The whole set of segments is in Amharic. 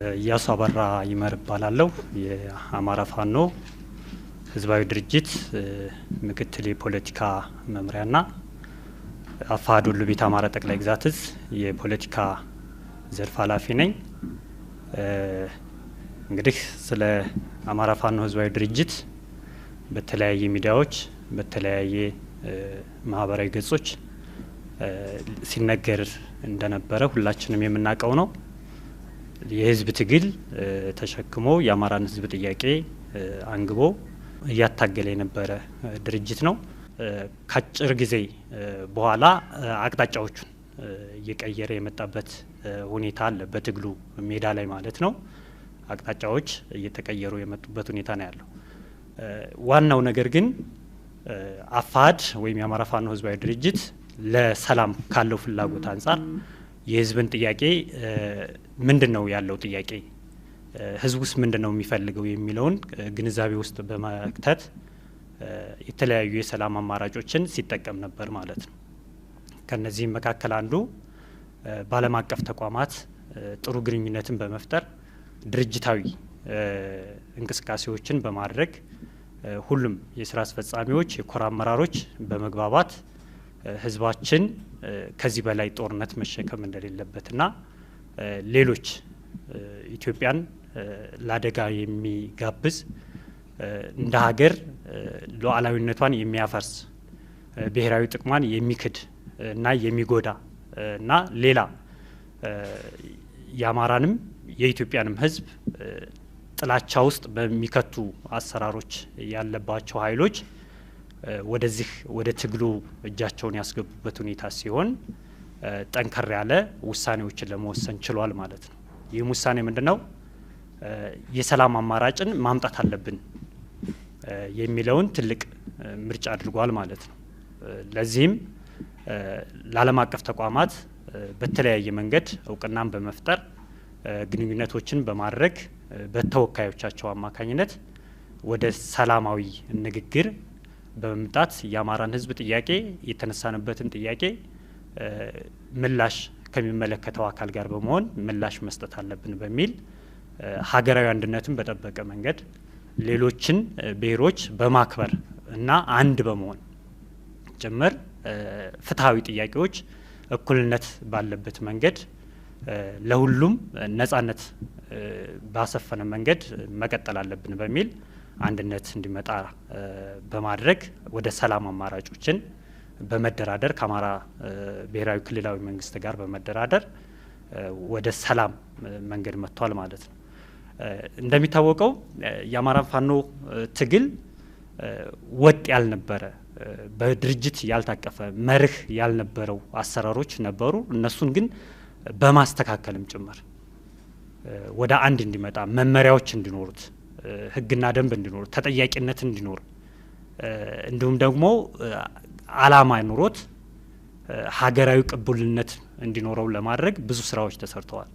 ኢያሱ አበራ ይመር እባላለሁ። የአማራ ፋኖ ህዝባዊ ድርጅት ምክትል የፖለቲካ መምሪያና አፋሕድ ወሎ ቤተ አማራ ጠቅላይ ግዛት እዝ የፖለቲካ ዘርፍ ኃላፊ ነኝ። እንግዲህ ስለ አማራ ፋኖ ህዝባዊ ድርጅት በተለያየ ሚዲያዎች በተለያየ ማህበራዊ ገጾች ሲነገር እንደነበረ ሁላችንም የምናውቀው ነው። የህዝብ ትግል ተሸክሞ የአማራን ህዝብ ጥያቄ አንግቦ እያታገለ የነበረ ድርጅት ነው። ከአጭር ጊዜ በኋላ አቅጣጫዎቹን እየቀየረ የመጣበት ሁኔታ አለ። በትግሉ ሜዳ ላይ ማለት ነው። አቅጣጫዎች እየተቀየሩ የመጡበት ሁኔታ ነው ያለው። ዋናው ነገር ግን አፋሕድ ወይም የአማራ ፋኖ ህዝባዊ ድርጅት ለሰላም ካለው ፍላጎት አንጻር የህዝብን ጥያቄ ምንድነው ያለው ጥያቄ ህዝቡስ ምንድነው የሚፈልገው የሚለውን ግንዛቤ ውስጥ በመክተት የተለያዩ የሰላም አማራጮችን ሲጠቀም ነበር ማለት ነው። ከነዚህም መካከል አንዱ በዓለም አቀፍ ተቋማት ጥሩ ግንኙነትን በመፍጠር ድርጅታዊ እንቅስቃሴዎችን በማድረግ ሁሉም የስራ አስፈጻሚዎች፣ የኮር አመራሮች በመግባባት ህዝባችን ከዚህ በላይ ጦርነት መሸከም እንደሌለበትና ሌሎች ኢትዮጵያን ለአደጋ የሚጋብዝ እንደ ሀገር ሉዓላዊነቷን የሚያፈርስ ብሔራዊ ጥቅሟን የሚክድ እና የሚጎዳ እና ሌላ የአማራንም የኢትዮጵያንም ህዝብ ጥላቻ ውስጥ በሚከቱ አሰራሮች ያለባቸው ኃይሎች ወደዚህ ወደ ትግሉ እጃቸውን ያስገቡበት ሁኔታ ሲሆን ጠንከር ያለ ውሳኔዎችን ለመወሰን ችሏል ማለት ነው። ይህም ውሳኔ ምንድነው? የሰላም አማራጭን ማምጣት አለብን የሚለውን ትልቅ ምርጫ አድርጓል ማለት ነው። ለዚህም ለዓለም አቀፍ ተቋማት በተለያየ መንገድ እውቅናን በመፍጠር ግንኙነቶችን በማድረግ በተወካዮቻቸው አማካኝነት ወደ ሰላማዊ ንግግር በመምጣት የአማራን ህዝብ ጥያቄ የተነሳንበትን ጥያቄ ምላሽ ከሚመለከተው አካል ጋር በመሆን ምላሽ መስጠት አለብን በሚል ሀገራዊ አንድነትን በጠበቀ መንገድ ሌሎችን ብሔሮች በማክበር እና አንድ በመሆን ጭምር ፍትሐዊ ጥያቄዎች እኩልነት ባለበት መንገድ ለሁሉም ነጻነት ባሰፈነ መንገድ መቀጠል አለብን በሚል አንድነት እንዲመጣ በማድረግ ወደ ሰላም አማራጮችን በመደራደር ከአማራ ብሔራዊ ክልላዊ መንግስት ጋር በመደራደር ወደ ሰላም መንገድ መጥቷል ማለት ነው። እንደሚታወቀው የአማራ ፋኖ ትግል ወጥ ያልነበረ በድርጅት ያልታቀፈ መርህ ያልነበረው አሰራሮች ነበሩ። እነሱን ግን በማስተካከልም ጭምር ወደ አንድ እንዲመጣ መመሪያዎች እንዲኖሩት ህግና ደንብ እንዲኖር ተጠያቂነት እንዲኖር እንዲሁም ደግሞ አላማ ኑሮት ሀገራዊ ቅቡልነት እንዲኖረው ለማድረግ ብዙ ስራዎች ተሰርተዋል።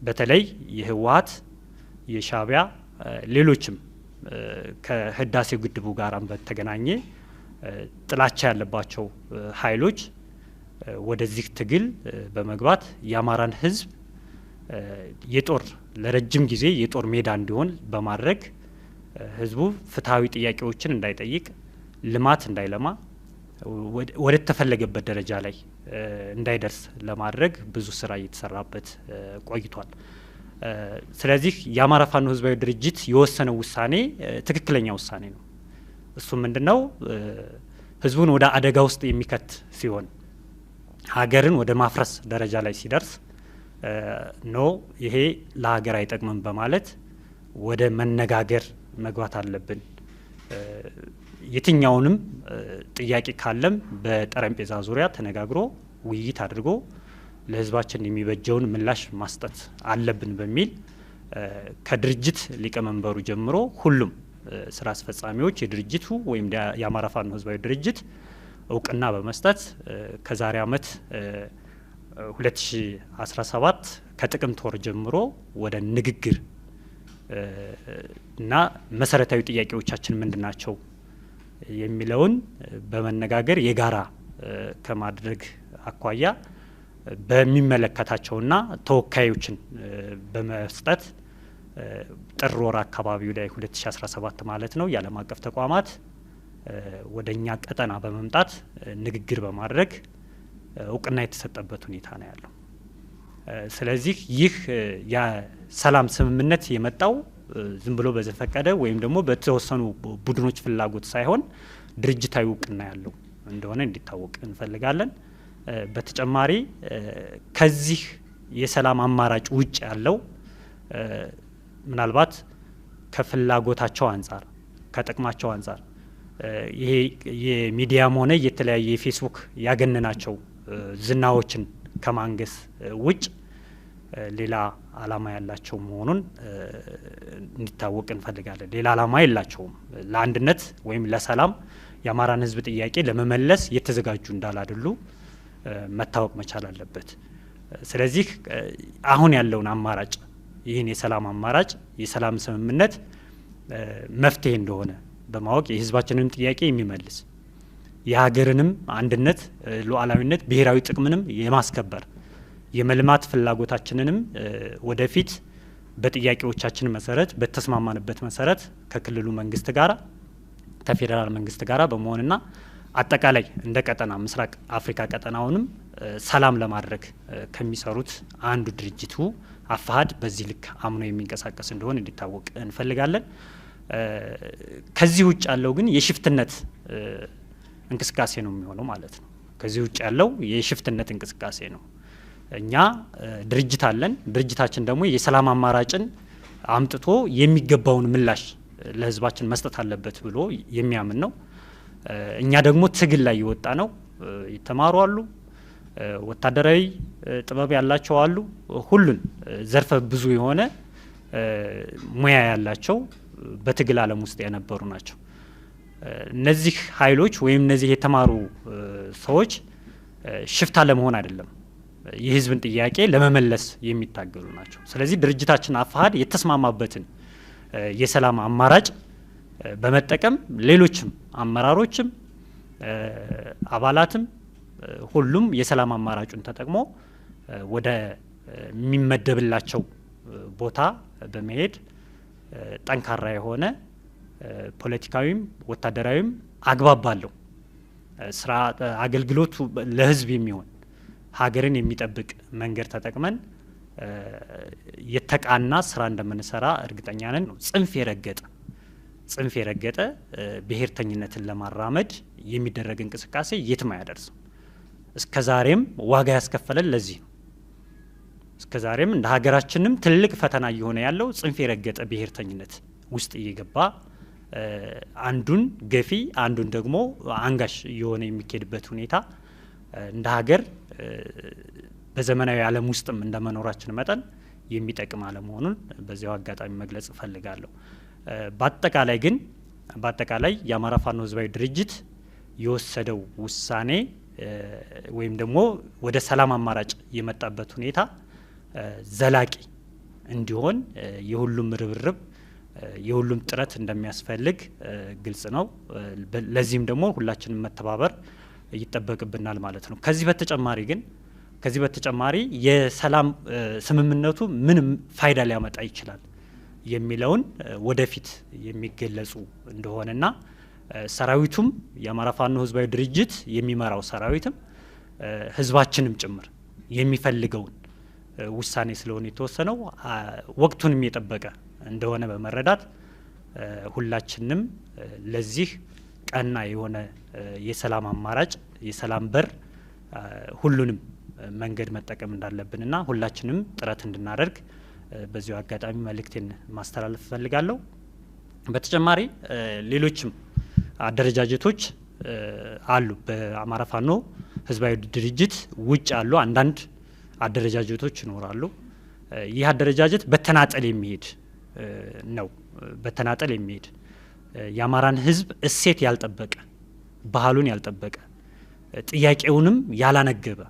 በተለይ የህወሓት የሻዕቢያ ሌሎችም ከህዳሴው ግድቡ ጋር በተገናኘ ጥላቻ ያለባቸው ኃይሎች ወደዚህ ትግል በመግባት የአማራን ህዝብ የጦር ለረጅም ጊዜ የጦር ሜዳ እንዲሆን በማድረግ ህዝቡ ፍትሐዊ ጥያቄዎችን እንዳይጠይቅ፣ ልማት እንዳይለማ፣ ወደ ተፈለገበት ደረጃ ላይ እንዳይደርስ ለማድረግ ብዙ ስራ እየተሰራበት ቆይቷል። ስለዚህ የአማራ ፋኖ ህዝባዊ ድርጅት የወሰነው ውሳኔ ትክክለኛ ውሳኔ ነው። እሱ ምንድነው? ህዝቡን ወደ አደጋ ውስጥ የሚከት ሲሆን ሀገርን ወደ ማፍረስ ደረጃ ላይ ሲደርስ ኖ ይሄ ለሀገር አይጠቅምም በማለት ወደ መነጋገር መግባት አለብን። የትኛውንም ጥያቄ ካለም በጠረጴዛ ዙሪያ ተነጋግሮ ውይይት አድርጎ ለህዝባችን የሚበጀውን ምላሽ ማስጠት አለብን በሚል ከድርጅት ሊቀመንበሩ ጀምሮ ሁሉም ስራ አስፈጻሚዎች የድርጅቱ ወይም የአማራ ፋኖ ህዝባዊ ድርጅት እውቅና በመስጠት ከዛሬ አመት 2017 ከጥቅምት ወር ጀምሮ ወደ ንግግር እና መሰረታዊ ጥያቄዎቻችን ምንድናቸው የሚለውን በመነጋገር የጋራ ከማድረግ አኳያ በሚመለከታቸውና ተወካዮችን በመስጠት ጥር ወር አካባቢው ላይ 2017 ማለት ነው የዓለም አቀፍ ተቋማት ወደኛ ቀጠና በመምጣት ንግግር በማድረግ እውቅና የተሰጠበት ሁኔታ ነው ያለው። ስለዚህ ይህ የሰላም ስምምነት የመጣው ዝም ብሎ በዘፈቀደ ወይም ደግሞ በተወሰኑ ቡድኖች ፍላጎት ሳይሆን ድርጅታዊ እውቅና ያለው እንደሆነ እንዲታወቅ እንፈልጋለን። በተጨማሪ ከዚህ የሰላም አማራጭ ውጭ ያለው ምናልባት ከፍላጎታቸው አንጻር ከጥቅማቸው አንጻር ይሄ የሚዲያም ሆነ የተለያየ የፌስቡክ ያገነናቸው ዝናዎችን ከማንገስ ውጭ ሌላ አላማ ያላቸው መሆኑን እንዲታወቅ እንፈልጋለን። ሌላ አላማ የላቸውም። ለአንድነት ወይም ለሰላም የአማራን ሕዝብ ጥያቄ ለመመለስ የተዘጋጁ እንዳላደሉ መታወቅ መቻል አለበት። ስለዚህ አሁን ያለውን አማራጭ ይህን የሰላም አማራጭ የሰላም ስምምነት መፍትሄ እንደሆነ በማወቅ የሕዝባችንን ጥያቄ የሚመልስ የሀገርንም አንድነት፣ ሉዓላዊነት፣ ብሔራዊ ጥቅምንም የማስከበር የመልማት ፍላጎታችንንም ወደፊት በጥያቄዎቻችን መሰረት በተስማማንበት መሰረት ከክልሉ መንግስት ጋራ ከፌዴራል መንግስት ጋራ በመሆንና አጠቃላይ እንደ ቀጠና ምስራቅ አፍሪካ ቀጠናውንም ሰላም ለማድረግ ከሚሰሩት አንዱ ድርጅቱ አፋሕድ በዚህ ልክ አምኖ የሚንቀሳቀስ እንደሆነ እንዲታወቅ እንፈልጋለን። ከዚህ ውጭ ያለው ግን የሽፍትነት እንቅስቃሴ ነው የሚሆነው ማለት ነው። ከዚህ ውጭ ያለው የሽፍትነት እንቅስቃሴ ነው። እኛ ድርጅት አለን። ድርጅታችን ደግሞ የሰላም አማራጭን አምጥቶ የሚገባውን ምላሽ ለህዝባችን መስጠት አለበት ብሎ የሚያምን ነው። እኛ ደግሞ ትግል ላይ የወጣ ነው። የተማሩ አሉ፣ ወታደራዊ ጥበብ ያላቸው አሉ፣ ሁሉን ዘርፈ ብዙ የሆነ ሙያ ያላቸው በትግል ዓለም ውስጥ የነበሩ ናቸው። እነዚህ ኃይሎች ወይም እነዚህ የተማሩ ሰዎች ሽፍታ ለመሆን አይደለም፣ የህዝብን ጥያቄ ለመመለስ የሚታገሉ ናቸው። ስለዚህ ድርጅታችን አፋሕድ የተስማማበትን የሰላም አማራጭ በመጠቀም ሌሎችም አመራሮችም አባላትም ሁሉም የሰላም አማራጩን ተጠቅሞ ወደ የሚመደብላቸው ቦታ በመሄድ ጠንካራ የሆነ ፖለቲካዊም ወታደራዊም አግባብ ባለው ስራ አገልግሎቱ ለህዝብ የሚሆን ሀገርን የሚጠብቅ መንገድ ተጠቅመን የተቃና ስራ እንደምንሰራ እርግጠኛ ነን። ጽንፍ የረገጠ ብሔርተኝነትን ለማራመድ የሚደረግ እንቅስቃሴ የትም አያደርስም። እስከዛሬም ዋጋ ያስከፈለን ለዚህ ነው። እስከዛሬም እንደ ሀገራችንም ትልቅ ፈተና እየሆነ ያለው ጽንፍ የረገጠ ብሔርተኝነት ውስጥ እየገባ አንዱን ገፊ አንዱን ደግሞ አንጋሽ እየሆነ የሚካሄድበት ሁኔታ እንደ ሀገር በዘመናዊ ዓለም ውስጥም እንደመኖራችን መጠን የሚጠቅም አለመሆኑን በዚያው አጋጣሚ መግለጽ እፈልጋለሁ። በአጠቃላይ የአማራ ፋኖ ህዝባዊ ድርጅት የወሰደው ውሳኔ ወይም ደግሞ ወደ ሰላም አማራጭ የመጣበት ሁኔታ ዘላቂ እንዲሆን የሁሉም ርብርብ የሁሉም ጥረት እንደሚያስፈልግ ግልጽ ነው። ለዚህም ደግሞ ሁላችንም መተባበር ይጠበቅብናል ማለት ነው። ከዚህ በተጨማሪ የሰላም ስምምነቱ ምንም ፋይዳ ሊያመጣ ይችላል የሚለውን ወደፊት የሚገለጹ እንደሆነና ሰራዊቱም የአማራ ፋኖ ህዝባዊ ድርጅት የሚመራው ሰራዊትም ህዝባችንም ጭምር የሚፈልገውን ውሳኔ ስለሆነ የተወሰነው ወቅቱንም የጠበቀ እንደሆነ በመረዳት ሁላችንም ለዚህ ቀና የሆነ የሰላም አማራጭ የሰላም በር ሁሉንም መንገድ መጠቀም እንዳለብንና ሁላችንም ጥረት እንድናደርግ በዚሁ አጋጣሚ መልእክቴን ማስተላለፍ እፈልጋለሁ። በተጨማሪ ሌሎችም አደረጃጀቶች አሉ። በአማራ ፋኖ ህዝባዊ ድርጅት ውጭ ያሉ አንዳንድ አደረጃጀቶች ይኖራሉ። ይህ አደረጃጀት በተናጠል የሚሄድ ነው። በተናጠል የሚሄድ የአማራን ህዝብ እሴት ያልጠበቀ ባህሉን ያልጠበቀ ጥያቄውንም ያላነገበ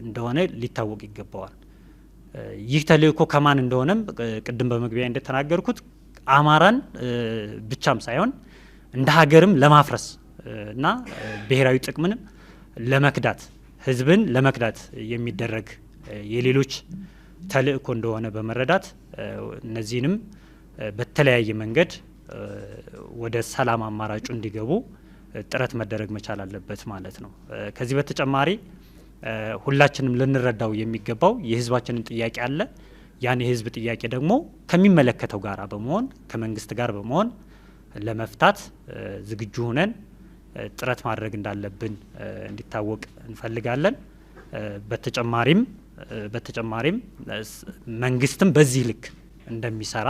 እንደሆነ ሊታወቅ ይገባዋል። ይህ ተልእኮ ከማን እንደሆነም ቅድም በመግቢያ እንደተናገርኩት አማራን ብቻም ሳይሆን እንደ ሀገርም ለማፍረስ እና ብሔራዊ ጥቅምንም ለመክዳት ህዝብን ለመክዳት የሚደረግ የሌሎች ተልእኮ እንደሆነ በመረዳት እነዚህንም በተለያየ መንገድ ወደ ሰላም አማራጩ እንዲገቡ ጥረት መደረግ መቻል አለበት ማለት ነው። ከዚህ በተጨማሪ ሁላችንም ልንረዳው የሚገባው የህዝባችንን ጥያቄ አለ። ያን የህዝብ ጥያቄ ደግሞ ከሚመለከተው ጋር በመሆን ከመንግስት ጋር በመሆን ለመፍታት ዝግጁ ሆነን ጥረት ማድረግ እንዳለብን እንዲታወቅ እንፈልጋለን። በተጨማሪም መንግስትም በዚህ ልክ እንደሚሰራ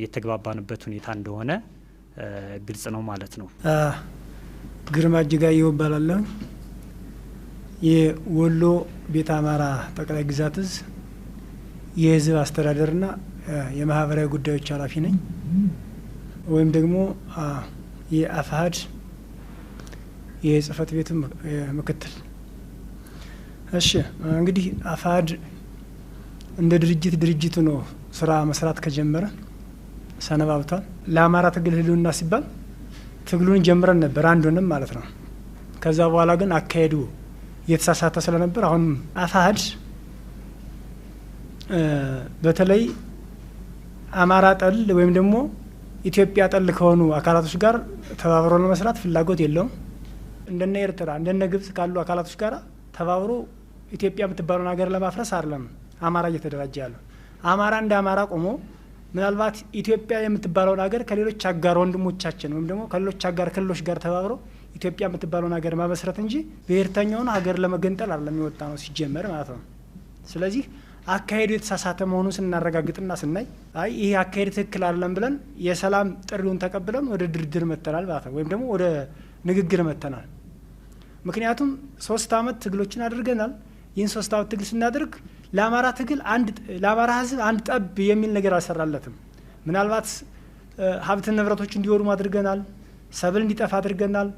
የተግባባንበት ሁኔታ እንደሆነ ግልጽ ነው ማለት ነው። ግርማ እጅጋየሁ እባላለሁ። የወሎ ቤተ አማራ ጠቅላይ ግዛት እዝ የህዝብ አስተዳደርና የማህበራዊ ጉዳዮች ኃላፊ ነኝ፣ ወይም ደግሞ የአፋሕድ የጽህፈት ቤት ምክትል። እሺ እንግዲህ አፋሕድ እንደ ድርጅቱ ነው ስራ መስራት ከጀመረ ሰነባብቷል። ለአማራ ትግል ህልውና ሲባል ትግሉን ጀምረን ነበር አንዱንም ማለት ነው። ከዛ በኋላ ግን አካሄዱ የተሳሳተ ስለነበር አሁን አፋሕድ በተለይ አማራ ጠል ወይም ደግሞ ኢትዮጵያ ጠል ከሆኑ አካላቶች ጋር ተባብሮ ለመስራት ፍላጎት የለውም። እንደነ ኤርትራ እንደነ ግብጽ ካሉ አካላቶች ጋር ተባብሮ ኢትዮጵያ የምትባለውን ሀገር ለማፍረስ አይደለም አማራ እየተደራጀ ያለው። አማራ እንደ አማራ ቆሞ ምናልባት ኢትዮጵያ የምትባለውን ሀገር ከሌሎች አጋር ወንድሞቻችን ወይም ደግሞ ከሌሎች አጋር ክልሎች ጋር ተባብሮ ኢትዮጵያ የምትባለውን ሀገር ማመስረት እንጂ ብሔርተኛውን ሀገር ለመገንጠል አይደለም የወጣ ነው ሲጀመር ማለት ነው። ስለዚህ አካሄዱ የተሳሳተ መሆኑን ስናረጋግጥና ስናይ አይ ይሄ አካሄድ ትክክል አይደለም ብለን የሰላም ጥሪውን ተቀብለን ወደ ድርድር መተናል ማለት ነው፣ ወይም ደግሞ ወደ ንግግር መተናል። ምክንያቱም 3 አመት ትግሎችን አድርገናል። ይህን 3 አመት ትግል ስናደርግ ለአማራ ትግል ለአማራ ህዝብ አንድ ጠብ የሚል ነገር አልሰራለትም። ምናልባት ሀብት ንብረቶች እንዲወድሙ አድርገናል፣ ሰብል እንዲጠፋ አድርገናል።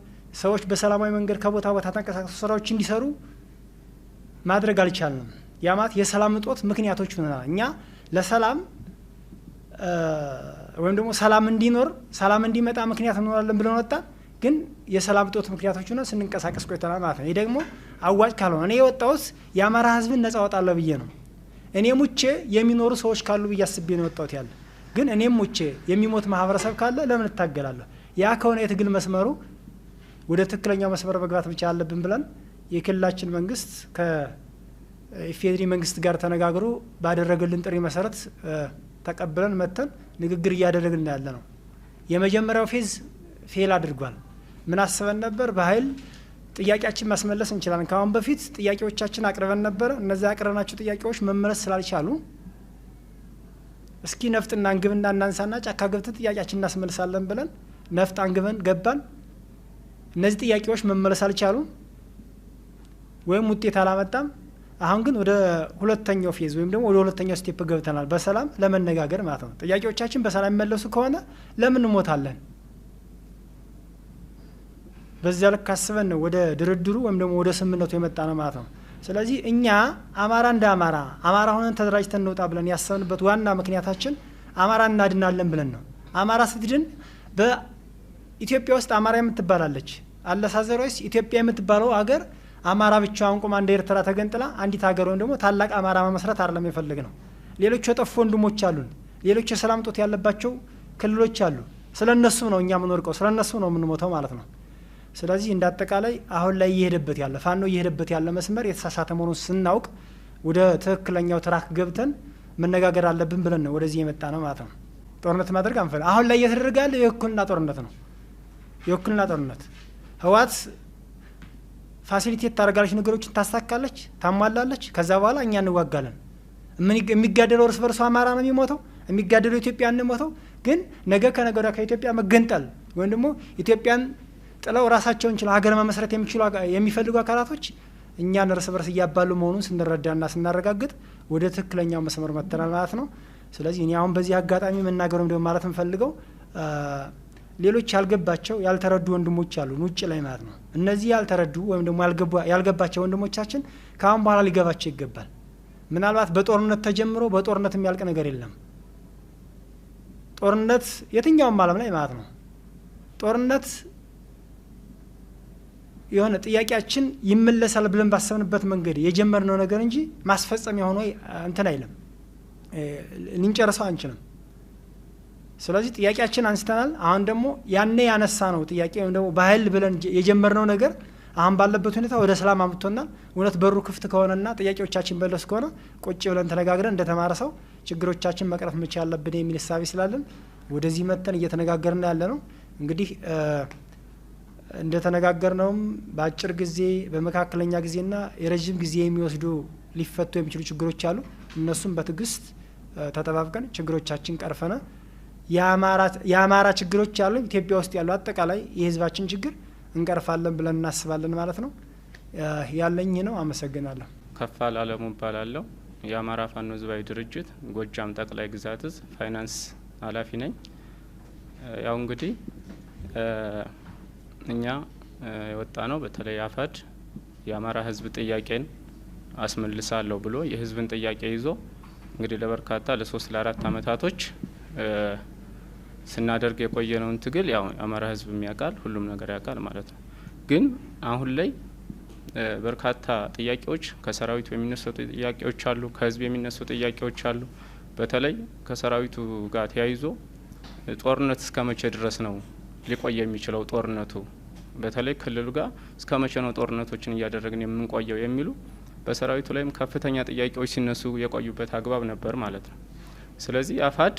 ሰዎች በሰላማዊ መንገድ ከቦታ ቦታ ተንቀሳቅሰው ስራዎች እንዲሰሩ ማድረግ አልቻልንም። ያማት የሰላም እጦት ምክንያቶች ሆነናል። እኛ ለሰላም ወይም ደግሞ ሰላም እንዲኖር ሰላም እንዲመጣ ምክንያት እንሆናለን ብለን ወጣን። ግን የሰላም እጦት ምክንያቶች ሆነ ስንንቀሳቀስ ቆይተናል ማለት ነው። ይሄ ደግሞ አዋጭ ካልሆነ እኔ የወጣሁት የአማራ ህዝብን ነጻ አወጣለሁ ብዬ ነው። እኔ ሙቼ የሚኖሩ ሰዎች ካሉ ብዬ አስቤ ነው የወጣሁት ያለ። ግን እኔም ሙቼ የሚሞት ማህበረሰብ ካለ ለምን እታገላለሁ? ያ ከሆነ የትግል መስመሩ ወደ ትክክለኛው መስመር መግባት ብቻ አለብን ብለን የክልላችን መንግስት ከኢፌዴሪ መንግስት ጋር ተነጋግሮ ባደረገልን ጥሪ መሰረት ተቀብለን መተን ንግግር እያደረግን ያለ ነው። የመጀመሪያው ፌዝ ፌል አድርጓል። ምን አስበን ነበር? በኃይል ጥያቄያችን ማስመለስ እንችላለን። ካሁን በፊት ጥያቄዎቻችን አቅርበን ነበር። እነዚያ ያቀረብናቸው ጥያቄዎች መመለስ ስላልቻሉ እስኪ ነፍጥና አንግብና እናንሳና ጫካ ገብተን ጥያቄያችን እናስመልሳለን ብለን ነፍጥ አንግበን ገባን። እነዚህ ጥያቄዎች መመለስ አልቻሉም ወይም ውጤት አላመጣም። አሁን ግን ወደ ሁለተኛው ፌዝ ወይም ደግሞ ወደ ሁለተኛው ስቴፕ ገብተናል፣ በሰላም ለመነጋገር ማለት ነው። ጥያቄዎቻችን በሰላም የሚመለሱ ከሆነ ለምን እንሞታለን? በዚያ ልክ አስበን ነው ወደ ድርድሩ ወይም ደግሞ ወደ ስምምነቱ የመጣ ነው ማለት ነው። ስለዚህ እኛ አማራ እንደ አማራ ሆነን ተደራጅተን እንውጣ ብለን ያሰብንበት ዋና ምክንያታችን አማራ እናድናለን ብለን ነው። አማራ ስትድን በኢትዮጵያ ውስጥ አማራ የምትባላለች አለሳዘሮች ኢትዮጵያ የምትባለው ሀገር አማራ ብቻዋን ቆማ እንደ ኤርትራ ተገንጥላ አንዲት ሀገር ወይም ደግሞ ታላቅ አማራ መመስረት አይደለም የፈለግ ነው። ሌሎች የጠፉ ወንድሞች አሉን። ሌሎች የሰላም እጦት ያለባቸው ክልሎች አሉ። ስለነሱ ነው እኛ የምንወርቀው፣ ስለነሱ ነው የምንሞተው ማለት ነው። ስለዚህ እንዳጠቃላይ አሁን ላይ እየሄደበት ያለ ፋኖ እየሄደበት ያለ መስመር የተሳሳተ መሆኑን ስናውቅ ወደ ትክክለኛው ትራክ ገብተን መነጋገር አለብን ብለን ነው ወደዚህ የመጣ ነው ማለት ነው። ጦርነት ማድረግ አንፈልግ። አሁን ላይ እየተደረገ ያለ የውክልና ጦርነት ነው። የውክልና ጦርነት ህወሓት ፋሲሊቴት ታደርጋለች፣ ነገሮችን ታሳካለች፣ ታሟላለች። ከዛ በኋላ እኛ እንዋጋለን። የሚጋደለው እርስ በርሱ አማራ ነው የሚሞተው፣ የሚጋደለው ኢትዮጵያ እንሞተው። ግን ነገ ከነገ ወዲያ ከኢትዮጵያ መገንጠል ወይም ደግሞ ኢትዮጵያን ጥለው ራሳቸውን ችለው ሀገር መመስረት የሚፈልጉ አካላቶች እኛን እርስ በርስ እያባሉ መሆኑን ስንረዳና ስናረጋግጥ ወደ ትክክለኛው መስመር መተናል ማለት ነው። ስለዚህ እኔ አሁን በዚህ አጋጣሚ መናገሩም ደግሞ ማለት እንፈልገው ሌሎች ያልገባቸው ያልተረዱ ወንድሞች አሉ ውጭ ላይ ማለት ነው። እነዚህ ያልተረዱ ወይም ደግሞ ያልገባቸው ወንድሞቻችን ከአሁን በኋላ ሊገባቸው ይገባል። ምናልባት በጦርነት ተጀምሮ በጦርነት የሚያልቅ ነገር የለም። ጦርነት የትኛውም ዓለም ላይ ማለት ነው ጦርነት የሆነ ጥያቄያችን ይመለሳል ብለን ባሰብንበት መንገድ የጀመርነው ነገር እንጂ ማስፈጸሚያ ሆኖ እንትን አይለም ልንጨርሰው አንችልም። ስለዚህ ጥያቄያችን አንስተናል። አሁን ደግሞ ያኔ ያነሳ ነው ጥያቄ ወይም ደግሞ በኃይል ብለን የጀመርነው ነገር አሁን ባለበት ሁኔታ ወደ ሰላም አምጥቶናል። እውነት በሩ ክፍት ከሆነና ጥያቄዎቻችን በለስ ከሆነ ቁጭ ብለን ተነጋግረን እንደተማረ ሰው ችግሮቻችን መቅረፍ መቻል አለብን የሚል ሐሳብ ስላለን ወደዚህ መተን እየተነጋገርን ያለ ነው። እንግዲህ እንደተነጋገርነውም በአጭር ጊዜ በመካከለኛ ጊዜና የረጅም ጊዜ የሚወስዱ ሊፈቱ የሚችሉ ችግሮች አሉ። እነሱም በትዕግስት ተጠባብቀን ችግሮቻችን ቀርፈነ የአማራ ችግሮች ያሉ ኢትዮጵያ ውስጥ ያሉ አጠቃላይ የህዝባችን ችግር እንቀርፋለን ብለን እናስባለን ማለት ነው። ያለኝ ነው። አመሰግናለሁ። ከፋል አለሙ እባላለሁ። የአማራ ፋኖ ህዝባዊ ድርጅት ጎጃም ጠቅላይ ግዛት እዝ ፋይናንስ ኃላፊ ነኝ። ያው እንግዲህ እኛ የወጣ ነው በተለይ አፋድ የአማራ ህዝብ ጥያቄን አስመልሳለሁ ብሎ የህዝብን ጥያቄ ይዞ እንግዲህ ለበርካታ ለ3 ለ4 አመታቶች ስናደርግ የቆየነውን ትግል ያው አማራ ህዝብ የሚያውቃል፣ ሁሉም ነገር ያውቃል ማለት ነው። ግን አሁን ላይ በርካታ ጥያቄዎች ከሰራዊቱ የሚነሱ ጥያቄዎች አሉ፣ ከህዝብ የሚነሱ ጥያቄዎች አሉ። በተለይ ከሰራዊቱ ጋር ተያይዞ ጦርነት እስከ መቼ ድረስ ነው ሊቆይ የሚችለው? ጦርነቱ በተለይ ክልሉ ጋር እስከ መቼ ነው ጦርነቶችን እያደረግን የምንቆየው የሚሉ በሰራዊቱ ላይም ከፍተኛ ጥያቄዎች ሲነሱ የቆዩበት አግባብ ነበር ማለት ነው። ስለዚህ አፋድ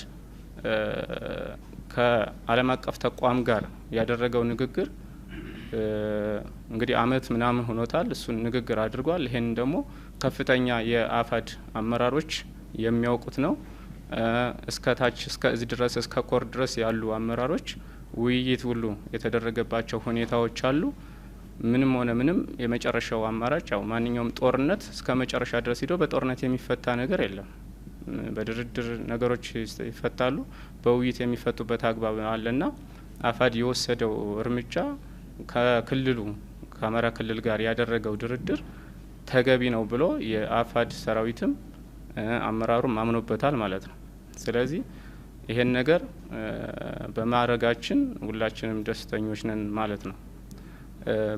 ከዓለም አቀፍ ተቋም ጋር ያደረገው ንግግር እንግዲህ አመት ምናምን ሆኖታል። እሱን ንግግር አድርጓል። ይሄን ደግሞ ከፍተኛ የአፋድ አመራሮች የሚያውቁት ነው። እስከ ታች እስከ እዚህ ድረስ እስከ ኮር ድረስ ያሉ አመራሮች ውይይት ሁሉ የተደረገባቸው ሁኔታዎች አሉ። ምንም ሆነ ምንም የመጨረሻው አማራጭ ያው ማንኛውም ጦርነት እስከ መጨረሻ ድረስ ሄዶ በጦርነት የሚፈታ ነገር የለም። በድርድር ነገሮች ይፈታሉ፣ በውይይት የሚፈቱበት አግባብ አለና አፋድ የወሰደው እርምጃ ከክልሉ ከአማራ ክልል ጋር ያደረገው ድርድር ተገቢ ነው ብሎ የአፋድ ሰራዊትም አመራሩም አምኖበታል ማለት ነው። ስለዚህ ይሄን ነገር በማድረጋችን ሁላችንም ደስተኞች ነን ማለት ነው።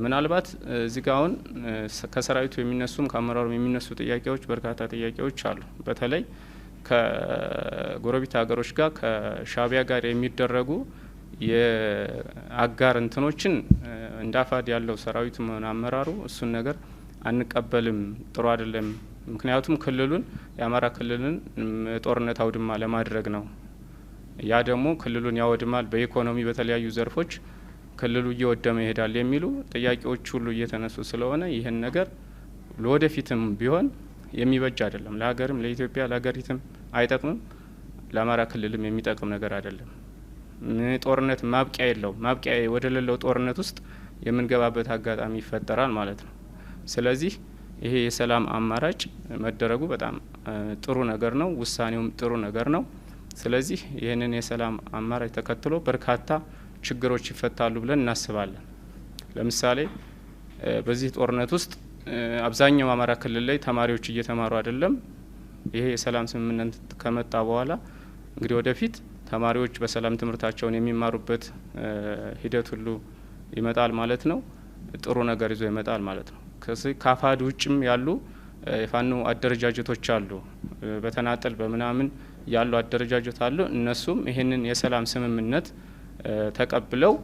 ምናልባት እዚህ ጋር አሁን ከሰራዊቱ የሚነሱም ከአመራሩም የሚነሱ ጥያቄዎች በርካታ ጥያቄዎች አሉ። በተለይ ከጎረቤት ሀገሮች ጋር ከሻቢያ ጋር የሚደረጉ የአጋር እንትኖችን እንደ አፋድ ያለው ሰራዊቱ ሆነ አመራሩ እሱን ነገር አንቀበልም፣ ጥሩ አይደለም። ምክንያቱም ክልሉን የአማራ ክልልን ጦርነት አውድማ ለማድረግ ነው። ያ ደግሞ ክልሉን ያወድማል፣ በኢኮኖሚ በተለያዩ ዘርፎች ክልሉ እየወደመ ይሄዳል የሚሉ ጥያቄዎች ሁሉ እየተነሱ ስለሆነ ይህን ነገር ለወደፊትም ቢሆን የሚበጅ አይደለም። ለሀገርም ለኢትዮጵያ ለሀገሪቱም አይጠቅምም፣ ለአማራ ክልልም የሚጠቅም ነገር አይደለም። ጦርነት ማብቂያ የለውም። ማብቂያ ወደ ሌለው ጦርነት ውስጥ የምንገባበት አጋጣሚ ይፈጠራል ማለት ነው። ስለዚህ ይሄ የሰላም አማራጭ መደረጉ በጣም ጥሩ ነገር ነው። ውሳኔውም ጥሩ ነገር ነው። ስለዚህ ይህንን የሰላም አማራጭ ተከትሎ በርካታ ችግሮች ይፈታሉ ብለን እናስባለን። ለምሳሌ በዚህ ጦርነት ውስጥ አብዛኛው አማራ ክልል ላይ ተማሪዎች እየተማሩ አይደለም። ይሄ የሰላም ስምምነት ከመጣ በኋላ እንግዲህ ወደፊት ተማሪዎች በሰላም ትምህርታቸውን የሚማሩበት ሂደት ሁሉ ይመጣል ማለት ነው። ጥሩ ነገር ይዞ ይመጣል ማለት ነው። ከአፋድ ውጭም ያሉ የፋኖ አደረጃጀቶች አሉ። በተናጠል በምናምን ያሉ አደረጃጀት አሉ። እነሱም ይህንን የሰላም ስምምነት ተቀብለው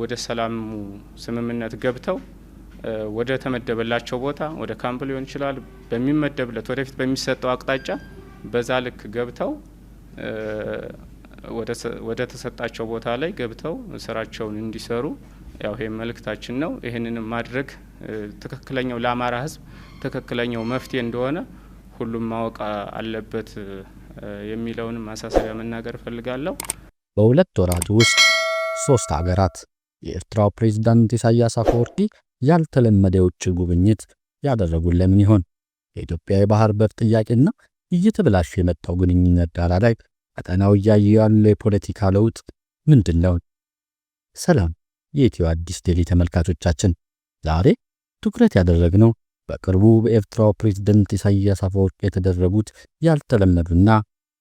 ወደ ሰላሙ ስምምነት ገብተው ወደ ተመደበላቸው ቦታ ወደ ካምፕ ሊሆን ይችላል በሚመደብለት ወደፊት በሚሰጠው አቅጣጫ በዛ ልክ ገብተው ወደ ተሰጣቸው ቦታ ላይ ገብተው ስራቸውን እንዲሰሩ ያው ይሄ መልእክታችን ነው። ይህንንም ማድረግ ትክክለኛው ለአማራ ሕዝብ ትክክለኛው መፍትሄ እንደሆነ ሁሉም ማወቅ አለበት የሚለውንም ማሳሰቢያ መናገር እፈልጋለሁ። በሁለት ወራት ውስጥ 3 ሀገራት የኤርትራው ፕሬዝዳንት ኢሳያስ አፈወርቂ ያልተለመደ የውጭ ጉብኝት ያደረጉት ለምን ይሆን? የኢትዮጵያ የባህር በር ጥያቄና እየተበላሸ የመጣው ግንኙነት ዳራ ላይ ቀጠናው እያየ ያለው የፖለቲካ ለውጥ ምንድን ነው? ሰላም የኢትዮ አዲስ ዴሊ ተመልካቾቻችን፣ ዛሬ ትኩረት ያደረግነው በቅርቡ በኤርትራው ፕሬዝዳንት ኢሳያስ አፈወርቂ የተደረጉት ያልተለመዱና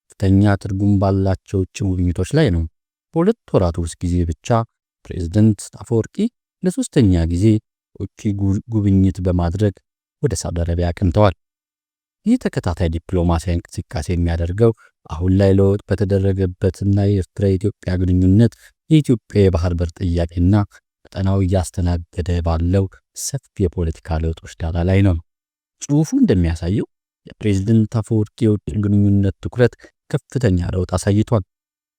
ከፍተኛ ትርጉም ባላቸው ውጭ ጉብኝቶች ላይ ነው። በሁለት ወራት ውስጥ ጊዜ ብቻ ፕሬዝዳንት አፈወርቂ ለሶስተኛ ጊዜ ውጪ ጉብኝት በማድረግ ወደ ሳውዲ አረቢያ አቅንተዋል። ይህ ተከታታይ ዲፕሎማሲያዊ እንቅስቃሴ የሚያደርገው አሁን ላይ ለውጥ በተደረገበትና የኤርትራ የኢትዮጵያ ግንኙነት የኢትዮጵያ የባህር በር ጥያቄና ቀጠናው እያስተናገደ ባለው ሰፊ የፖለቲካ ለውጦች ዳራ ላይ ነው። ጽሑፉ እንደሚያሳየው የፕሬዝዳንት አፈወርቂ የውጭ ግንኙነት ትኩረት ከፍተኛ ለውጥ አሳይቷል።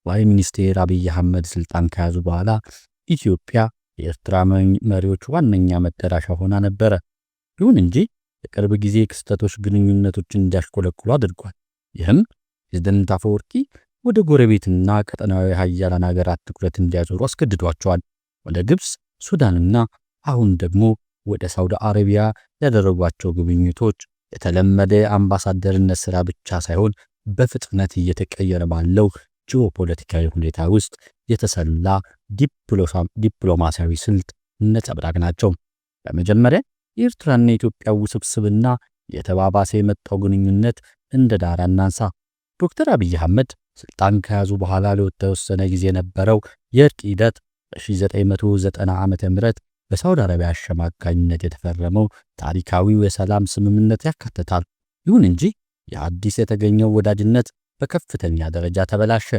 ጠቅላይ ሚኒስትር አብይ አህመድ ስልጣን ከያዙ በኋላ ኢትዮጵያ የኤርትራ መሪዎች ዋነኛ መዳረሻ ሆና ነበረ። ይሁን እንጂ የቅርብ ጊዜ ክስተቶች ግንኙነቶችን እንዲያሽቆለቁሉ አድርጓል። ይህም ፕሬዝዳንት አፈወርቂ ወደ ጎረቤትና ቀጠናዊ ሀያላን ሀገራት ትኩረት እንዲያዞሩ አስገድዷቸዋል። ወደ ግብጽ፣ ሱዳንና አሁን ደግሞ ወደ ሳውዲ አረቢያ ያደረጓቸው ጉብኝቶች የተለመደ አምባሳደርነት ስራ ብቻ ሳይሆን በፍጥነት እየተቀየረ ባለው ጂኦፖለቲካዊ ሁኔታ ውስጥ የተሰላ ዲፕሎማሲያዊ ስልት ነጸብራቅ ናቸው። በመጀመሪያ የኤርትራና የኢትዮጵያ ውስብስብና የተባባሰ የመጣው ግንኙነት እንደ ዳራ እናንሳ። ዶክተር አብይ አህመድ ስልጣን ከያዙ በኋላ ለተወሰነ ጊዜ የነበረው የእርቅ ሂደት በ1990 ዓመተ ምህረት በሳውዲ አረቢያ አሸማጋይነት የተፈረመው ታሪካዊው የሰላም ስምምነት ያካትታል። ይሁን እንጂ የአዲስ የተገኘው ወዳጅነት በከፍተኛ ደረጃ ተበላሸ።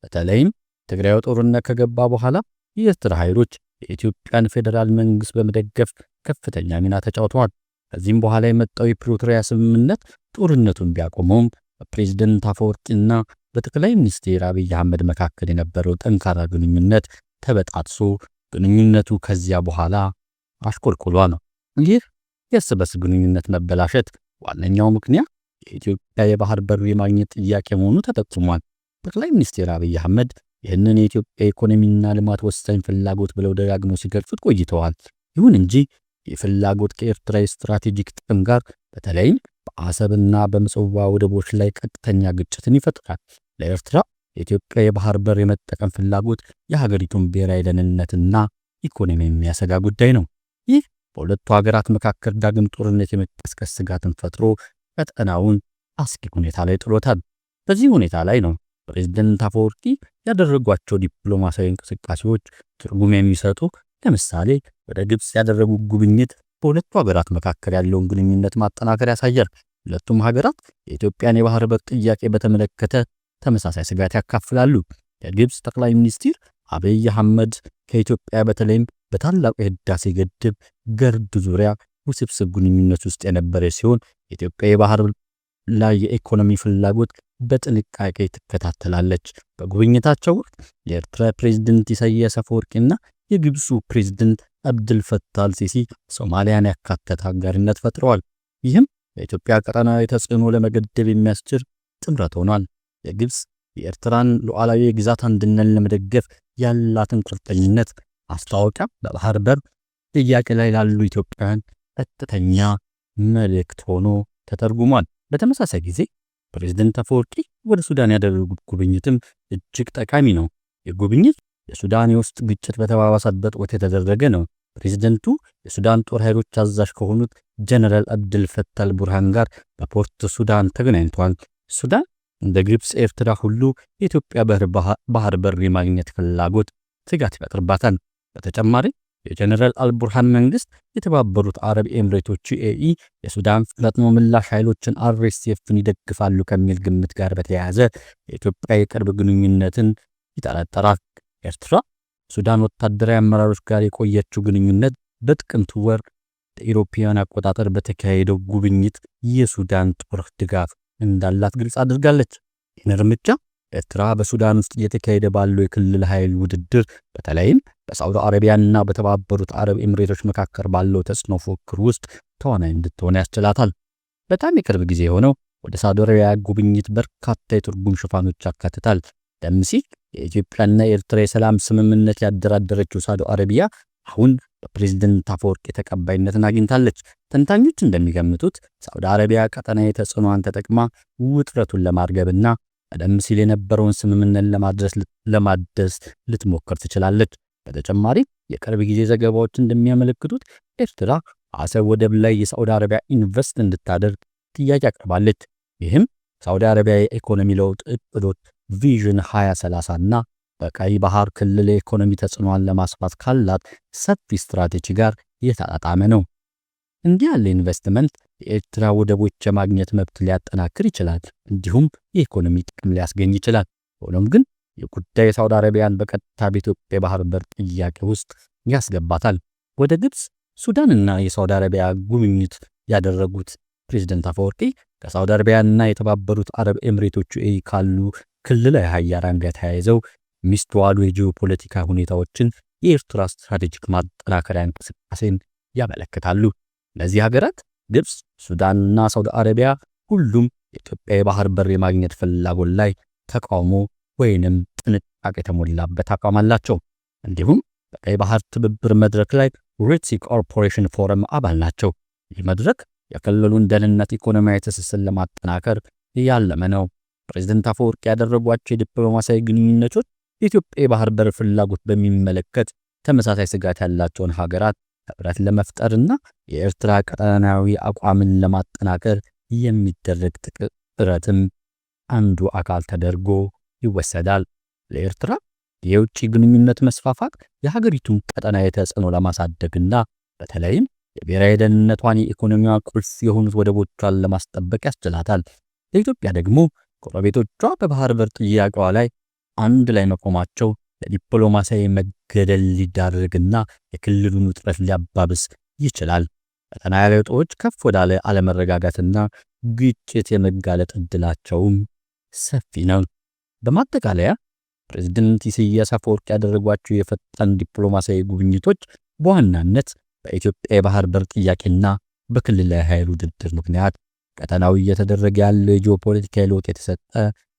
በተለይም ትግራይ ጦርነት ከገባ በኋላ የኤርትራ ኃይሎች የኢትዮጵያን ፌዴራል መንግስት በመደገፍ ከፍተኛ ሚና ተጫውተዋል። ከዚህም በኋላ የመጣው የፕሪቶሪያ ስምምነት ጦርነቱን ቢያቆመውም በፕሬዝዳንት አፈወርቂና በጠቅላይ ሚኒስትር አብይ አህመድ መካከል የነበረው ጠንካራ ግንኙነት ተበጣጥሶ ግንኙነቱ ከዚያ በኋላ አሽቆልቁሏ ነው። ይህ የእርስ በርስ ግንኙነት መበላሸት ዋነኛው ምክንያት የኢትዮጵያ የባህር በር የማግኘት ጥያቄ መሆኑ ተጠቁሟል። ጠቅላይ ሚኒስትር አብይ አህመድ ይህንን የኢትዮጵያ ኢኮኖሚና ልማት ወሳኝ ፍላጎት ብለው ደጋግመው ሲገልጹት ቆይተዋል። ይሁን እንጂ የፍላጎት ከኤርትራ ስትራቴጂክ ጥቅም ጋር በተለይም በአሰብና በምጽዋ ወደቦች ላይ ቀጥተኛ ግጭትን ይፈጥራል። ለኤርትራ የኢትዮጵያ የባህር በር የመጠቀም ፍላጎት የሀገሪቱን ብሔራዊ ደህንነትና ኢኮኖሚ የሚያሰጋ ጉዳይ ነው። ይህ በሁለቱ ሀገራት መካከል ዳግም ጦርነት የመቀስቀስ ስጋትን ፈጥሮ ቀጠናውን አስጊ ሁኔታ ላይ ጥሎታል። በዚህ ሁኔታ ላይ ነው ፕሬዝዳንት አፈወርቂ ያደረጓቸው ዲፕሎማሲያዊ እንቅስቃሴዎች ትርጉም የሚሰጡ። ለምሳሌ ወደ ግብጽ ያደረጉት ጉብኝት በሁለቱ ሀገራት መካከል ያለውን ግንኙነት ማጠናከር ያሳያል። ሁለቱም ሀገራት የኢትዮጵያን የባህር በር ጥያቄ በተመለከተ ተመሳሳይ ስጋት ያካፍላሉ። የግብጽ ጠቅላይ ሚኒስትር አብይ አህመድ ከኢትዮጵያ በተለይም በታላቁ የህዳሴ ግድብ ገርድ ዙሪያ ውስብስብ ግንኙነት ውስጥ የነበረ ሲሆን የኢትዮጵያ የባህር ላይ የኢኮኖሚ ፍላጎት በጥንቃቄ ትከታተላለች። በጉብኝታቸው ወቅት የኤርትራ ፕሬዝዳንት ኢሳያስ አፈወርቂና የግብፁ ፕሬዝዳንት አብዱል ፈታህ አልሲሲ ሶማሊያን ያካተተ አጋርነት ፈጥረዋል። ይህም በኢትዮጵያ ቀጠናዊ ተጽዕኖ ለመገደብ የሚያስችል ጥምረት ሆኗል። የግብጽ የኤርትራን ሉዓላዊ ግዛት አንድነት ለመደገፍ ያላትን ቁርጠኝነት ማስታወቂያ በባህር በር ጥያቄ ላይ ላሉ ኢትዮጵያውያን ቀጥተኛ መልእክት ሆኖ ተተርጉሟል። በተመሳሳይ ጊዜ ፕሬዝዳንት አፈወርቂ ወደ ሱዳን ያደረጉት ጉብኝትም እጅግ ጠቃሚ ነው። የጉብኝት የሱዳን የውስጥ ግጭት በተባባሰበት ወቅት የተደረገ ነው። ፕሬዝዳንቱ የሱዳን ጦር ኃይሎች አዛዥ ከሆኑት ጀነራል አብዱል ፈታህ አልቡርሃን ጋር በፖርት ሱዳን ተገናኝተዋል። ሱዳን እንደ ግብጽ፣ ኤርትራ ሁሉ የኢትዮጵያ ባህር በር የማግኘት ፍላጎት ስጋት ይፈጥርባታል። በተጨማሪ የጀነራል አልቡርሃን መንግስት የተባበሩት አረብ ኤምሬቶች ዩኤኢ የሱዳን ፈጥኖ ምላሽ ኃይሎችን አርኤስኤፍን ይደግፋሉ ከሚል ግምት ጋር በተያያዘ የኢትዮጵያ የቅርብ ግንኙነትን ይጠረጠራል። ኤርትራ ሱዳን ወታደራዊ አመራሮች ጋር የቆየችው ግንኙነት በጥቅምት ወር ለኢሮፓውያን አቆጣጠር በተካሄደው ጉብኝት የሱዳን ጦር ድጋፍ እንዳላት ግልጽ አድርጋለች። ይህን እርምጃ ኤርትራ በሱዳን ውስጥ እየተካሄደ ባለው የክልል ኃይል ውድድር በተለይም በሳውዲ አረቢያና በተባበሩት አረብ ኤምሬቶች መካከል ባለው ተጽዕኖ ፉክክር ውስጥ ተዋናይ እንድትሆን ያስችላታል። በጣም የቅርብ ጊዜ የሆነው ወደ ሳውዲ አረቢያ ጉብኝት በርካታ የትርጉም ሽፋኖች ያካትታል። ቀደም ሲል የኢትዮጵያና የኤርትራ የሰላም ስምምነት ያደራደረችው ሳውዲ አረቢያ አሁን በፕሬዝዳንት አፈወርቂ ተቀባይነትን አግኝታለች። ተንታኞች እንደሚገምቱት ሳውዲ አረቢያ ቀጠናዊ ተጽዕኖዋን ተጠቅማ ውጥረቱን ለማርገብና ቀደም ሲል የነበረውን ስምምነት ለማደስ ልትሞክር ትችላለች። በተጨማሪ የቅርብ ጊዜ ዘገባዎች እንደሚያመለክቱት ኤርትራ አሰብ ወደብ ላይ የሳውዲ አረቢያ ኢንቨስት እንድታደርግ ጥያቄ አቅርባለች። ይህም ሳውዲ አረቢያ የኢኮኖሚ ለውጥ እቅዶች ቪዥን 2030 እና በቀይ ባህር ክልል የኢኮኖሚ ተጽዕኖን ለማስፋት ካላት ሰፊ ስትራቴጂ ጋር የተጣጣመ ነው። እንዲህ ያለ ኢንቨስትመንት የኤርትራ ወደቦች የማግኘት መብት ሊያጠናክር ይችላል፣ እንዲሁም የኢኮኖሚ ጥቅም ሊያስገኝ ይችላል። ሆኖም ግን የጉዳይ ሳውዲ አረቢያን በቀጥታ በኢትዮጵያ የባህር በር ጥያቄ ውስጥ ያስገባታል። ወደ ግብፅ፣ ሱዳንና የሳውዲ አረቢያ ጉብኝት ያደረጉት ፕሬዝዳንት አፈወርቂ ከሳውዲ አረቢያና የተባበሩት አረብ ኤምሬቶች ካሉ ክልላዊ ሀያላን ጋር ተያይዘው የሚስተዋሉ የጂኦፖለቲካ ሁኔታዎችን የኤርትራ ስትራቴጂክ ማጠናከሪያ እንቅስቃሴን ያመለክታሉ። እነዚህ ሀገራት ግብፅ፣ ሱዳንና ሳውዲ አረቢያ ሁሉም የኢትዮጵያ የባህር በር የማግኘት ፍላጎት ላይ ተቃውሞ ወይንም ጥንቃቄ የተሞላበት አቋም አላቸው። እንዲሁም በቀይ ባህር ትብብር መድረክ ላይ ሬድ ሲ ኮርፖሬሽን ፎረም አባል ናቸው። ይህ መድረክ የክልሉን ደህንነት፣ ኢኮኖሚያዊ ትስስር ለማጠናከር ያለመ ነው። ፕሬዝዳንት አፈወርቂ ያደረጓቸው የዲፕሎማሲያዊ ግንኙነቶች የኢትዮጵያ የባህር በር ፍላጎት በሚመለከት ተመሳሳይ ስጋት ያላቸውን ሀገራት ህብረት ለመፍጠርና የኤርትራ ቀጠናዊ አቋምን ለማጠናከር የሚደረግ ጥረትም አንዱ አካል ተደርጎ ይወሰዳል። ለኤርትራ የውጭ ግንኙነት መስፋፋት የሀገሪቱን ቀጠናዊ ተጽዕኖ ለማሳደግና በተለይም የብሔራዊ ደህንነቷን፣ የኢኮኖሚዋ ቁልፍ የሆኑት ወደቦቿን ለማስጠበቅ ያስችላታል። ለኢትዮጵያ ደግሞ ጎረቤቶቿ በባህር በር ጥያቄዋ ላይ አንድ ላይ መቆማቸው ለዲፕሎማሲያዊ መገደል ሊዳርግና የክልሉን ውጥረት ሊያባብስ ይችላል። ቀጠናዊ ለውጦች ከፍ ወዳለ አለመረጋጋትና ግጭት የመጋለጥ ዕድላቸውም ሰፊ ነው። በማጠቃለያ ፕሬዝዳንት ኢሳያስ አፈወርቂ ያደረጓቸው የፈጣን ዲፕሎማሲያዊ ጉብኝቶች በዋናነት በኢትዮጵያ የባህር በር ጥያቄና በክልላዊ ኃይል ውድድር ምክንያት ቀጠናው እየተደረገ ያለው የጂኦፖለቲካዊ ለውጥ የተሰጠ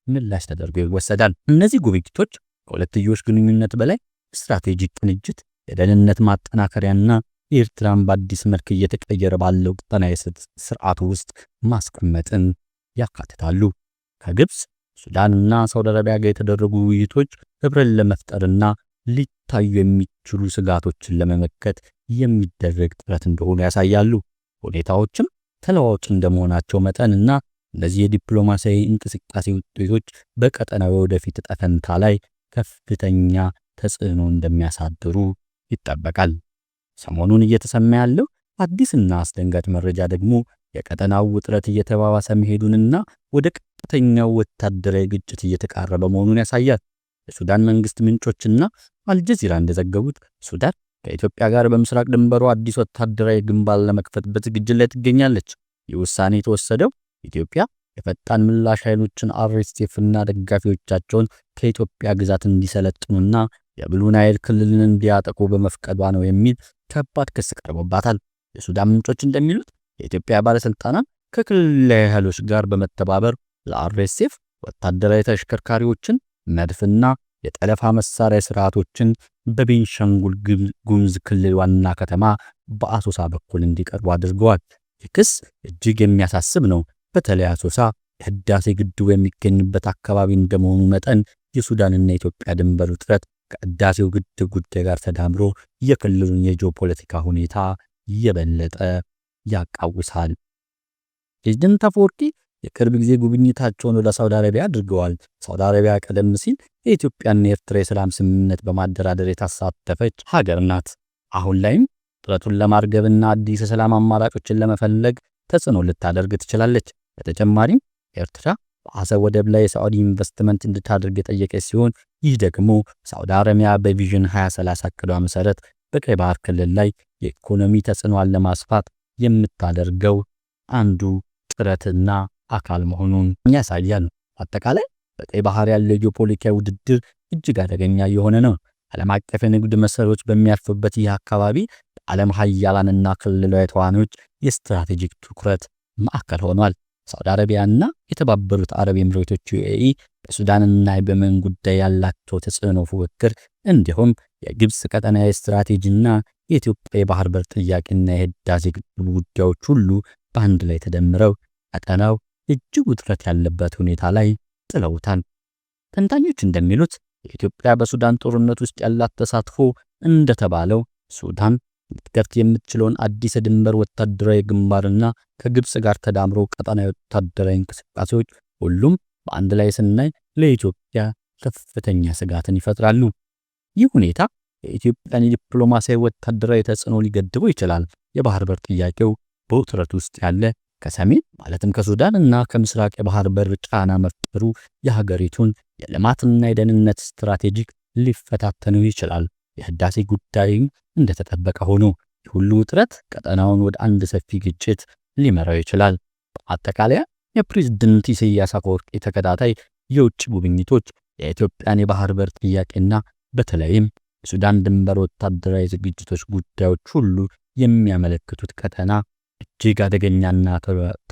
ምላሽ ተደርጎ ይወሰዳል። እነዚህ ጉብኝቶች ከሁለትዮሽ ግንኙነት በላይ ስትራቴጂክ ቅንጅት፣ የደህንነት ማጠናከሪያና ኤርትራን በአዲስ መልክ እየተቀየረ ባለው ቀጠናዊ ስርዓት ውስጥ ማስቀመጥን ያካትታሉ። ከግብፅ፣ ሱዳንና ሳውዲ አረቢያ ጋር የተደረጉ ውይይቶች ህብረትን ለመፍጠርና ሊታዩ የሚችሉ ስጋቶችን ለመመከት የሚደረግ ጥረት እንደሆኑ ያሳያሉ። ሁኔታዎችም ተለዋዋጭ እንደመሆናቸው መጠንና እነዚህ የዲፕሎማሲያዊ እንቅስቃሴ ውጤቶች በቀጠናው ወደፊት ዕጣ ፈንታ ላይ ከፍተኛ ተጽዕኖ እንደሚያሳድሩ ይጠበቃል። ሰሞኑን እየተሰማ ያለው አዲስና አስደንጋጭ መረጃ ደግሞ የቀጠናው ውጥረት እየተባባሰ መሄዱንና ወደ ቀጥተኛው ወታደራዊ ግጭት እየተቃረበ መሆኑን ያሳያል። የሱዳን መንግስት ምንጮችና አልጀዚራ እንደዘገቡት ሱዳን ከኢትዮጵያ ጋር በምስራቅ ድንበሩ አዲስ ወታደራዊ ግንባር ለመክፈት በዝግጅት ላይ ትገኛለች። ይህ ውሳኔ የተወሰደው ኢትዮጵያ የፈጣን ምላሽ ኃይሎችን አርኤስኤፍና ደጋፊዎቻቸውን ከኢትዮጵያ ግዛት እንዲሰለጥኑና የብሉ ናይል ክልልን እንዲያጠቁ በመፍቀዷ ነው የሚል ከባድ ክስ ቀርቦባታል። የሱዳን ምንጮች እንደሚሉት የኢትዮጵያ ባለስልጣናት ከክልላዊ ኃይሎች ጋር በመተባበር ለአርኤስኤፍ ወታደራዊ ተሽከርካሪዎችን፣ መድፍና የጠለፋ መሳሪያ ስርዓቶችን በቤንሻንጉል ጉሙዝ ክልል ዋና ከተማ በአሶሳ በኩል እንዲቀርቡ አድርገዋል። ይህ ክስ እጅግ የሚያሳስብ ነው። በተለይ አሶሳ የህዳሴ ግድቡ የሚገኝበት አካባቢ እንደመሆኑ መጠን የሱዳንና የኢትዮጵያ ድንበር ውጥረት ከህዳሴው ግድብ ጉዳይ ጋር ተዳምሮ የክልሉን የጂኦፖለቲካ ሁኔታ የበለጠ ያቃውሳል። ፕሬዝዳንት አፈወርቂ የቅርብ ጊዜ ጉብኝታቸውን ወደ ሳውዲ አረቢያ አድርገዋል። ሳውዲ አረቢያ ቀደም ሲል የኢትዮጵያና የኤርትራ የሰላም ስምምነት በማደራደር የተሳተፈች ሀገር ናት። አሁን ላይም ጥረቱን ለማርገብና አዲስ የሰላም አማራጮችን ለመፈለግ ተጽዕኖ ልታደርግ ትችላለች። በተጨማሪም ኤርትራ በአሰብ ወደብ ላይ የሳዑዲ ኢንቨስትመንት እንድታደርግ የጠየቀች ሲሆን ይህ ደግሞ ሳውዲ አረቢያ በቪዥን 2030 ዕቅዷ መሰረት በቀይ ባህር ክልል ላይ የኢኮኖሚ ተጽዕኖን ለማስፋት የምታደርገው አንዱ ጥረትና አካል መሆኑን ያሳያል። አጠቃላይ በቀይ ባህር ያለው ጂኦፖለቲካዊ ውድድር እጅግ አደገኛ የሆነ ነው። ዓለም አቀፍ የንግድ መሰረቶች በሚያርፉበት ይህ አካባቢ ዓለም ሀያላንና ክልላዊ ተዋናዮች የስትራቴጂክ ትኩረት ማዕከል ሆኗል። ሳውዲ አረቢያና የተባበሩት አረብ ኤምሬቶች ዩኤኢ በሱዳንና በየመን ጉዳይ ያላቸው ተጽዕኖ ፉክክር እንዲሁም የግብጽ ቀጠናዊ ስትራቴጂና የኢትዮጵያ የባህር በር ጥያቄና የህዳሴ ግድብ ጉዳዮች ሁሉ በአንድ ላይ ተደምረው ቀጠናው እጅግ ውጥረት ያለበት ሁኔታ ላይ ጥለውታል። ተንታኞች እንደሚሉት የኢትዮጵያ በሱዳን ጦርነት ውስጥ ያላት ተሳትፎ እንደተባለው ሱዳን ልትከፍት የምትችለውን አዲስ የድንበር ወታደራዊ ግንባርና ከግብጽ ጋር ተዳምሮ ቀጠናዊ ወታደራዊ እንቅስቃሴዎች ሁሉም በአንድ ላይ ስናይ ለኢትዮጵያ ከፍተኛ ስጋትን ይፈጥራሉ። ይህ ሁኔታ የኢትዮጵያን የዲፕሎማሲያዊ ወታደራዊ ተጽዕኖ ሊገድበው ይችላል። የባህር በር ጥያቄው በውጥረት ውስጥ ያለ ከሰሜን ማለትም ከሱዳን እና ከምስራቅ የባህር በር ጫና መፍጠሩ የሀገሪቱን የልማትና የደህንነት ስትራቴጂክ ሊፈታተነው ይችላል። የህዳሴ ጉዳይም እንደተጠበቀ ሆኖ ሁሉ ውጥረት ቀጠናውን ወደ አንድ ሰፊ ግጭት ሊመራው ይችላል። በአጠቃላይ የፕሬዝዳንት ኢሳያስ አፈወርቂ ተከታታይ የውጭ ጉብኝቶች የኢትዮጵያን የባህር በር ጥያቄና በተለይም የሱዳን ድንበር ወታደራዊ ዝግጅቶች ጉዳዮች ሁሉ የሚያመለክቱት ቀጠና እጅግ አደገኛና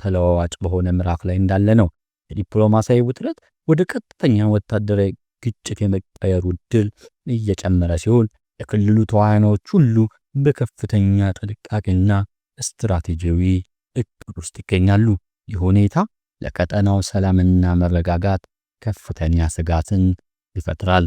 ተለዋዋጭ በሆነ ምዕራፍ ላይ እንዳለ ነው። የዲፕሎማሲያዊ ውጥረት ወደ ቀጥተኛ ወታደራዊ ግጭት የመቀየሩ ዕድል እየጨመረ ሲሆን የክልሉ ተዋናዮች ሁሉ በከፍተኛ ጥንቃቄና ስትራቴጂያዊ እቅድ ውስጥ ይገኛሉ። ይህ ሁኔታ ለቀጠናው ሰላምና መረጋጋት ከፍተኛ ስጋትን ይፈጥራል።